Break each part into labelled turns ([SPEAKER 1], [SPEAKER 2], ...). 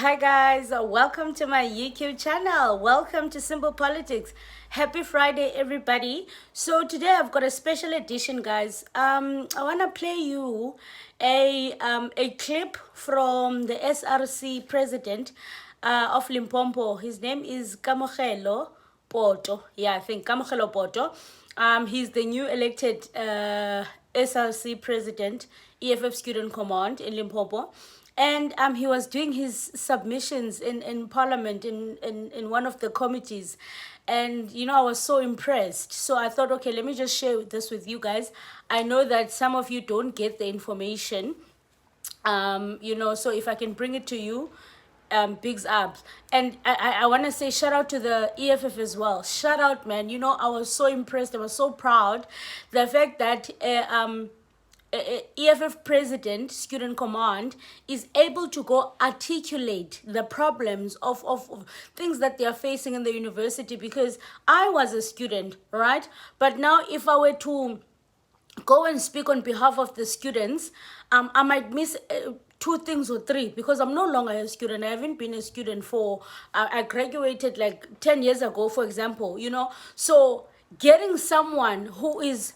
[SPEAKER 1] Hi guys, welcome to my YouTube channel. Welcome to Simple Politics. Happy Friday, everybody. So today I've got a special edition, guys. I want to play you a clip from the SRC president of Limpopo. His name is Kamogelo Poto. Yeah, I think Kamogelo Poto. He's the new elected SRC president, EFF Student Command in Limpopo. And he was doing his submissions in parliament in one of the committees. And, you know, I was so impressed. So I thought, okay, let me just share this with you guys. I know that some of you don't get the information, you know, so if I can bring it to you, bigs up. And I want to say shout out to the EFF as well. Shout out, man. You know, I was so impressed. I was so proud. The fact that EFF president, student command, is able to go articulate the problems of things that they are facing in the university, because I was a student, right? But now if I were to go and speak on behalf of the students, I might miss two things or three, because I'm no longer a student. I haven't been a student for, I graduated like 10 years ago, for example, you know. So getting someone who is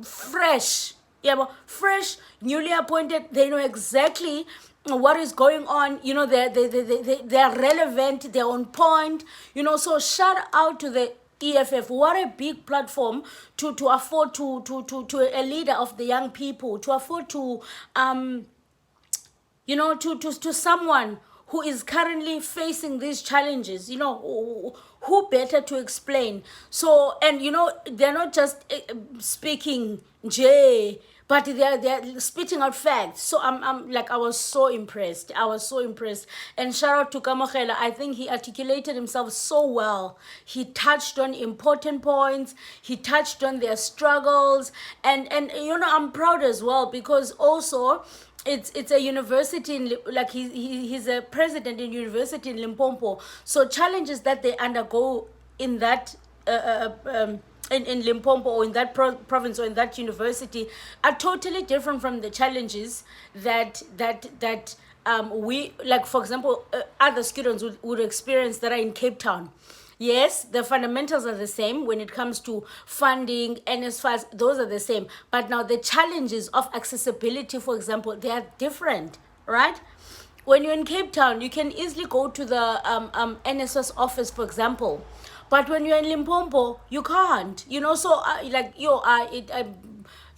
[SPEAKER 1] fresh, yeah, but fresh, newly appointed, they know exactly what is going on, you know, they're relevant, they're on point, you know. So shout out to the EFF. What a big platform to afford to a leader of the young people, to afford to you know, to someone who is currently facing these challenges, you know, who better to explain. So, and you know, they're not just speaking J, but they're spitting out facts. So I'm like, I was so impressed. I was so impressed. And shout out to Kamogelo. I think he articulated himself so well. He touched on important points. He touched on their struggles. And you know, I'm proud as well, because also it's a university in, like he's a president in university in Limpopo. So challenges that they undergo in that in Limpopo, or in that province, or in that university, are totally different from the challenges that we, like, for example, other students would experience that are in Cape Town. Yes, the fundamentals are the same when it comes to funding, NSFAS, those are the same. But now the challenges of accessibility, for example, they are different, right? When you're in Cape Town, you can easily go to the NSFAS office, for example. But when you're in Limpopo, you can't, you know. So like,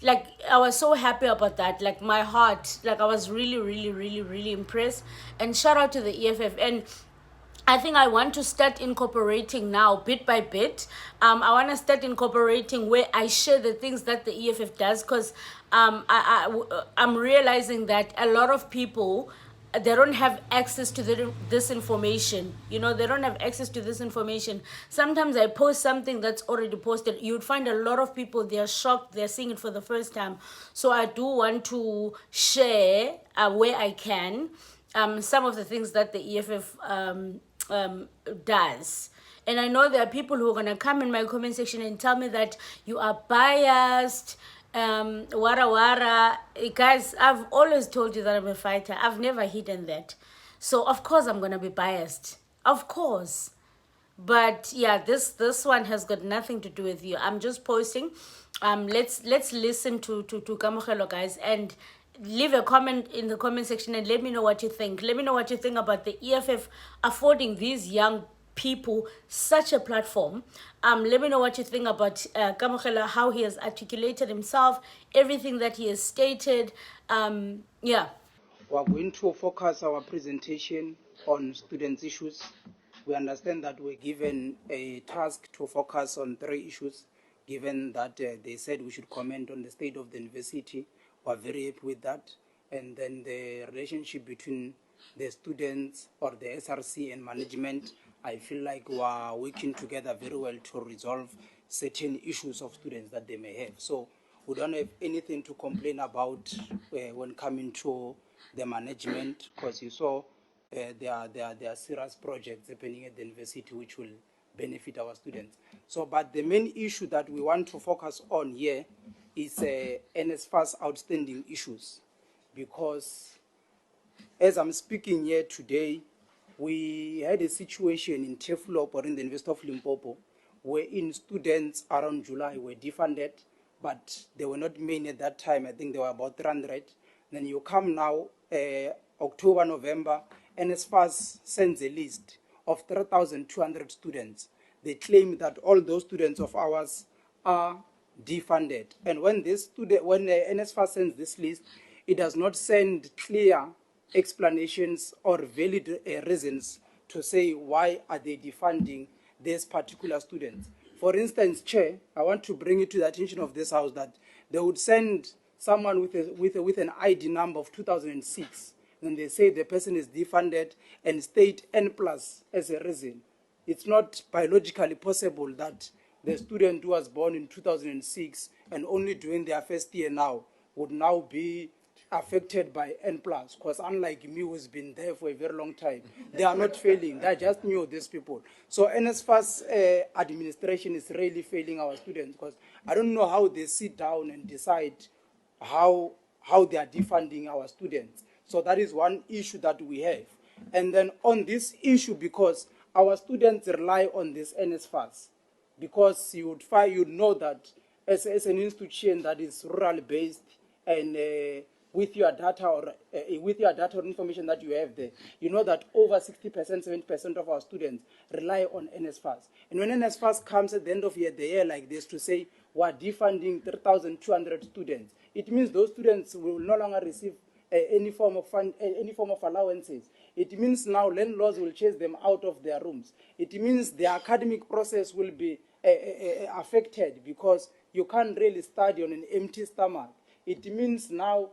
[SPEAKER 1] like, I was so happy about that. Like, my heart, like, I was really impressed. And shout out to the EFF. And I think I want to start incorporating now, bit by bit. I want to start incorporating where I share the things that the EFF does, because I'm realizing that a lot of people, they don't have access to this information. You know, they don't have access to this information. Sometimes I post something that's already posted. You'd find a lot of people, they're shocked, they're seeing it for the first time. So I do want to share where I can some of the things that the EFF does. And I know there are people who are going to come in my comment section and tell me that you are biased, wara. Guys, I've always told you that I'm a fighter. I've never hidden that. So of course I'm going to be biased, of course. But yeah, this one has got nothing to do with you. I'm just posting. Let's listen to Kamogelo, guys, and leave a comment in the comment section and let me know what you think. Let me know what you think about the EFF affording these young people such a platform. Let me know what you think about Kamogelo, how he has articulated himself, everything that he has stated. Yeah.
[SPEAKER 2] We are going to focus our presentation on students' issues. We understand that we're given a task to focus on 3 issues, given that they said we should comment on the state of the university. We're very happy with that. And then the relationship between the students or the SRC and management, I feel like we are working together very well to resolve certain issues of students that they may have. So we don't have anything to complain about when coming to the management, because you saw there are serious projects happening at the university which will benefit our students. So, but the main issue that we want to focus on here is NSFAS outstanding issues, because as I'm speaking here today, we had a situation in Teflop or in the University of Limpopo, wherein students around July were defunded, but they were not many at that time. I think there were about 300. Then you come now, October, November, NSFAS sends a list of 3,200 students. They claim that all those students of ours are defunded. And when NSFAS sends this list, it does not send clear explanations or valid reasons to say why are they defunding these particular students. For instance, Chair, I want to bring it to the attention of this House that they would send someone with an ID number of 2006, and they say the person is defunded and state N plus as a reason. It's not biologically possible that the student who was born in 2006 and only doing their first year now would now be affected by N plus, because unlike me who's been there for a very long time, they are not failing. They are just new, these people. So NSFAS administration is really failing our students, because I don't know how they sit down and decide how they are defunding our students. So that is one issue that we have. And then on this issue, because our students rely on this NSFAS, because you'd know that as an institution that is rural based and with your data or information that you have there, you know that over 60%, 70% of our students rely on NSFAS. And when NSFAS comes at the end of the year like this to say we're defunding 3,200 students, it means those students will no longer receive any form of allowances. It means now landlords will chase them out of their rooms. It means the academic process will be affected, because you can't really study on an empty stomach. It means now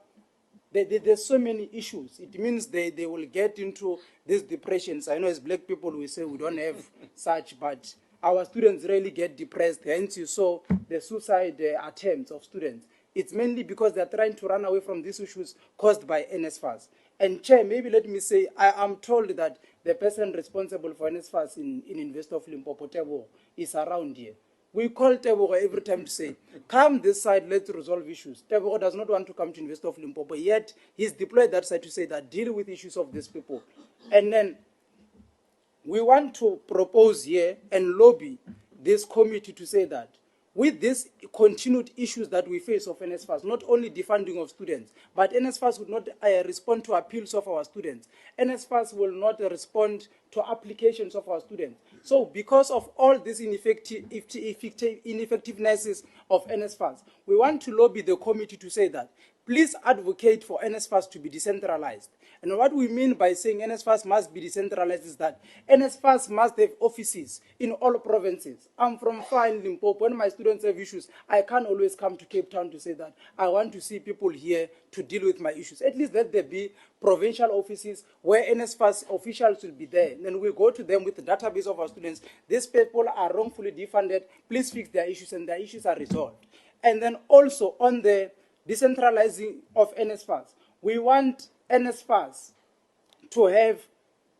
[SPEAKER 2] there's so many issues. It means they will get into these depressions. I know as black people we say we don't have such, but our students really get depressed. Hence you saw the suicide attempts of students. It's mainly because they're trying to run away from these issues caused by NSFAS. And Chair, maybe let me say, I am told that the person responsible for NSFAS in University of Limpopo, Tebo, is around here. We call Tebo every time to say, come this side, let's resolve issues. Tebo does not want to come to University of Limpopo, yet he's deployed that side to say that deal with issues of these people. And then we want to propose here and lobby this committee to say that with these continued issues that we face of NSFAS, not only defunding of students, but NSFAS would not respond to appeals of our students. NSFAS will not respond to applications of our students. So because of all these ineffectivenesses of NSFAS, we want to lobby the committee to say that please advocate for NSFAS to be decentralized. And what we mean by saying NSFAS must be decentralized is that NSFAS must have offices in all provinces. I'm from far in Limpopo. When my students have issues, I can't always come to Cape Town to say that I want to see people here to deal with my issues. At least let there be provincial offices where NSFAS officials will be there. Then we go to them with the database of our students. These people are wrongfully defunded. Please fix their issues, and their issues are resolved. And then also on the decentralizing of NSFAS, we want NSFAS to have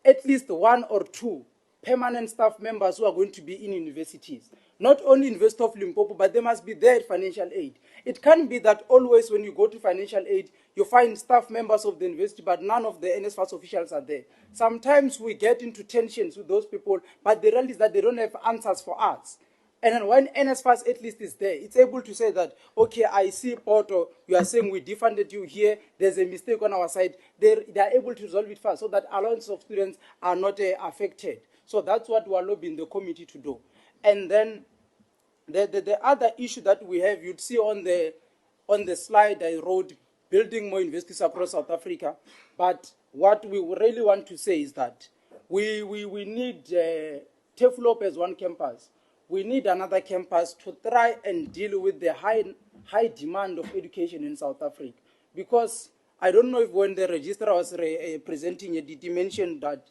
[SPEAKER 2] at least 1 or 2 permanent staff members who are going to be in universities. Not only University of Limpopo, but they must be there at financial aid. It can't be that always when you go to financial aid, you find staff members of the university, but none of the NSFAS officials are there. Sometimes we get into tensions with those people, but they realize that they don't have answers for us. And then when NSFAS at least is there, it's able to say that, okay, I see Poto, you are saying we defunded you here, there's a mistake on our side. They are able to resolve it fast so that allowances of students are not affected. So that's what we are lobbying the committee to do. And then the other issue that we have, you'd see on the slide I wrote, building more universities across South Africa. But what we really want to say is that we need Teflop as one campus. We need another campus to try and deal with the high demand of education in South Africa. Because I don't know if when the registrar was presenting it, he mentioned that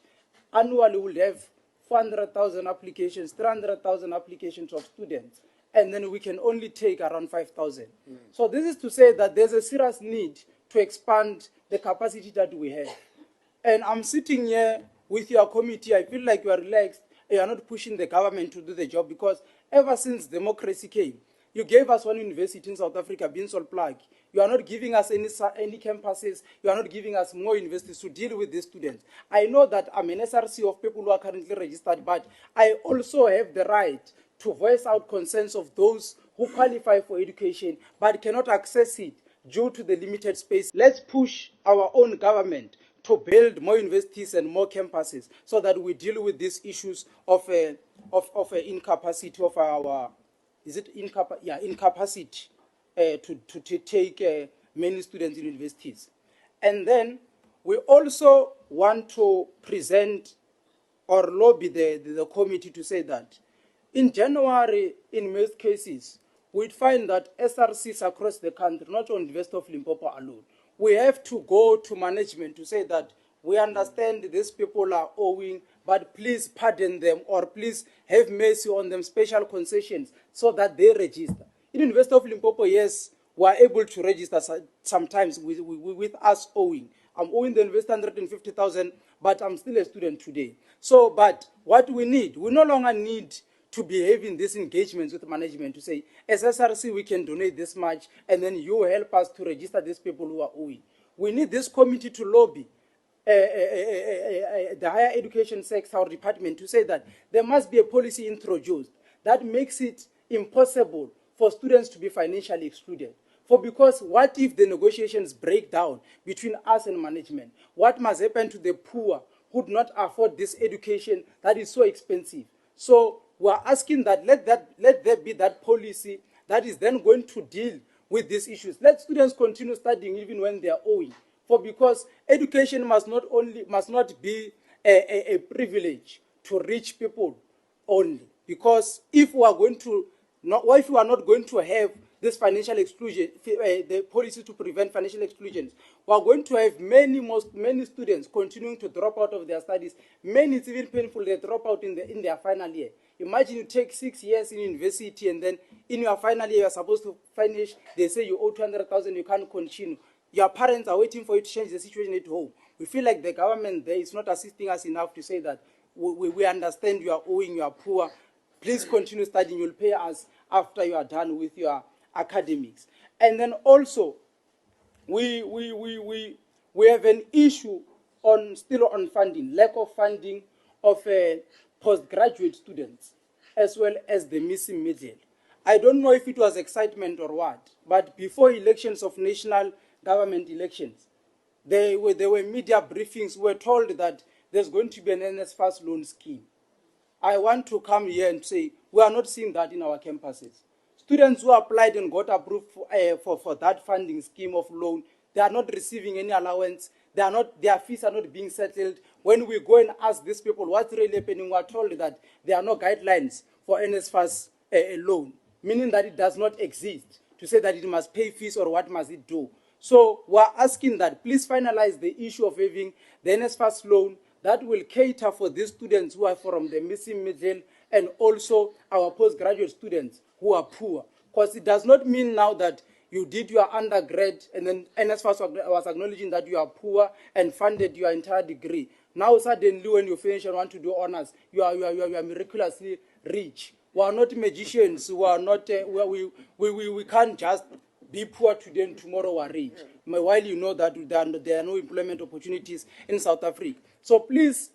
[SPEAKER 2] annually we'll have 400,000 applications, 300,000 applications of students, and then we can only take around 5,000. So this is to say that there's a serious need to expand the capacity that we have. And I'm sitting here with your committee, I feel like you are relaxed. You are not pushing the government to do the job, because ever since democracy came, You gave us one university in South Africa, Beansall Plug. You are not giving us any campuses. You are not giving us more universities to deal with these students. I know that I'm an SRC of people who are currently registered, but I also have the right to voice out concerns of those who qualify for education but cannot access it due to the limited space. Let's push our own government to build more universities and more campuses so that we deal with these issues of incapacity of our, incapacity to take many students in universities. And then we also want to present or lobby the committee to say that in January, in most cases, we'd find that SRCs across the country, not on the University of Limpopo alone, we have to go to management to say that we understand these people are owing, but please pardon them or please have mercy on them, special concessions, so that they register. In the University of Limpopo, yes, we are able to register sometimes with us owing. I'm owing the university 150,000, but I'm still a student today. So, but what we no longer need to be having these engagements with management to say, as SRC, we can donate this much, and then you help us to register these people who are owing. We need this committee to lobby the higher education sector or department to say that there must be a policy introduced that makes it impossible for students to be financially excluded. Because what if the negotiations break down between us and management? What must happen to the poor who do not afford this education that is so expensive? So we are asking that let there be that policy that is then going to deal with these issues. Let students continue studying even when they are owing. Because education must not be a privilege to rich people only. Because if we are not going to have this financial exclusion, the policy to prevent financial exclusions, we are going to have many students continuing to drop out of their studies. Many, it's even painful, they drop out in their final year. Imagine you take 6 years in university and then in your final year you are supposed to finish, they say you owe 200,000, you can't continue. Your parents are waiting for you to change the situation at home. We feel like the government there is not assisting us enough to say that we understand you are owing, you are poor. Please continue studying, you'll pay us after you are done with your academics. And then also, we have an issue still on funding, lack of funding of postgraduate students, as well as the missing middle. I don't know if it was excitement or what, but before elections of national government elections, there were media briefings. We were told that there's going to be an NSFAS loan scheme. I want to come here and say we are not seeing that in our campuses. Students who applied and got approved for that funding scheme of loan, they are not receiving any allowance. Their fees are not being settled. When we go and ask these people what's really happening, we are told that there are no guidelines for NSFAS loan, meaning that it does not exist to say that it must pay fees or what must it do. So we are asking that please finalize the issue of having the NSFAS loan that will cater for these students who are from the missing middle and also our postgraduate students who are poor. Because it does not mean now that you did your undergrad and then NSFAS was acknowledging that you are poor and funded your entire degree. Now suddenly when you finish and want to do honors, you are miraculously rich. We are not magicians. We are not. We can't just be poor today and tomorrow are rich. While you know that there are no employment opportunities in South Africa. So please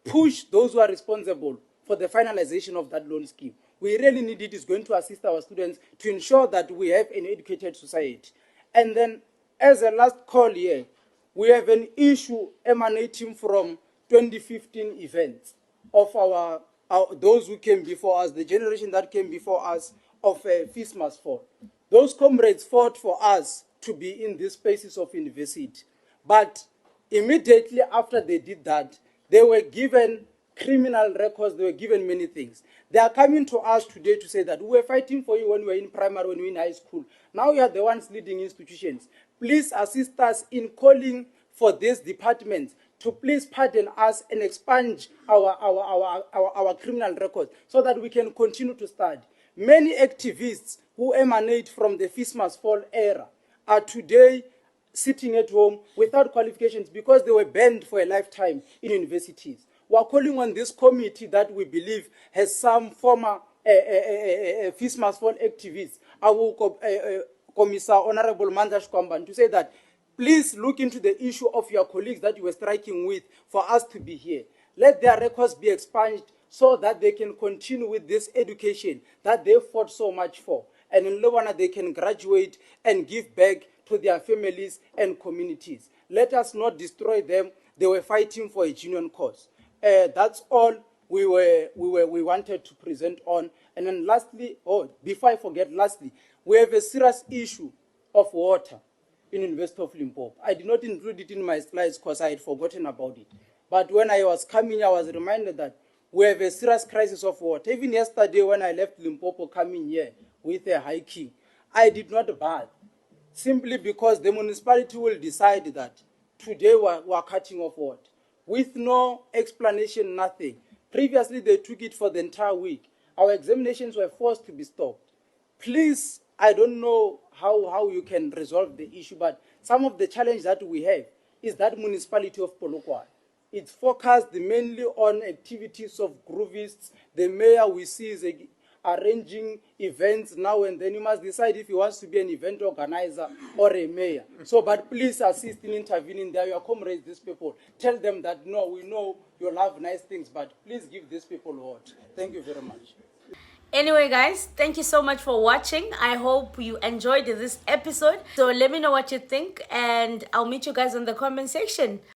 [SPEAKER 2] push those who are responsible for the finalization of that loan scheme. We really need it. It's going to assist our students to ensure that we have an educated society. And then as a last call here, we have an issue emanating from 2015 events of those who came before us, the generation that came before us of fees must fall. Those comrades fought for us to be in these spaces of university. But immediately after they did that, they were given criminal records, they were given many things. They are coming to us today to say that we were fighting for you when we were in primary, when we were in high school. Now you are the ones leading institutions. Please assist us in calling for these departments to please pardon us and expunge our criminal records so that we can continue to study. Many activists who emanate from the fees must fall era are today sitting at home without qualifications because they were banned for a lifetime in universities. We are calling on this committee that we believe has some former Fees Must Fall activists, Commissar Honorable Mandash Kwamban, to say that please look into the issue of your colleagues that you were striking with for us to be here. Let their records be expunged so that they can continue with this education that they fought so much for. And in Lebanon, they can graduate and give back to their families and communities. Let us not destroy them. They were fighting for a genuine cause. That's all we wanted to present on. And then lastly, before I forget, lastly, we have a serious issue of water in University of Limpopo. I did not include it in my slides because I had forgotten about it. But when I was coming, I was reminded that we have a serious crisis of water. Even yesterday when I left Limpopo coming here with a hiking, I did not bath, simply because the municipality will decide that today we're cutting off water with no explanation, nothing. Previously, they took it for the entire week. Our examinations were forced to be stopped. Please, I don't know how you can resolve the issue, but some of the challenge that we have is that municipality of Polokwane. It's focused mainly on activities of groovists. The mayor we see is arranging events now and then. You must decide if he wants to be an event organizer or a mayor. So, but please assist in intervening there. Your comrades, these people, tell them that, no, we know you love nice things, but please give these people what. Thank you very much.
[SPEAKER 1] Anyway, guys, thank you so much for watching. I hope you enjoyed this episode. So let me know what you think, and I'll meet you guys in the comment section.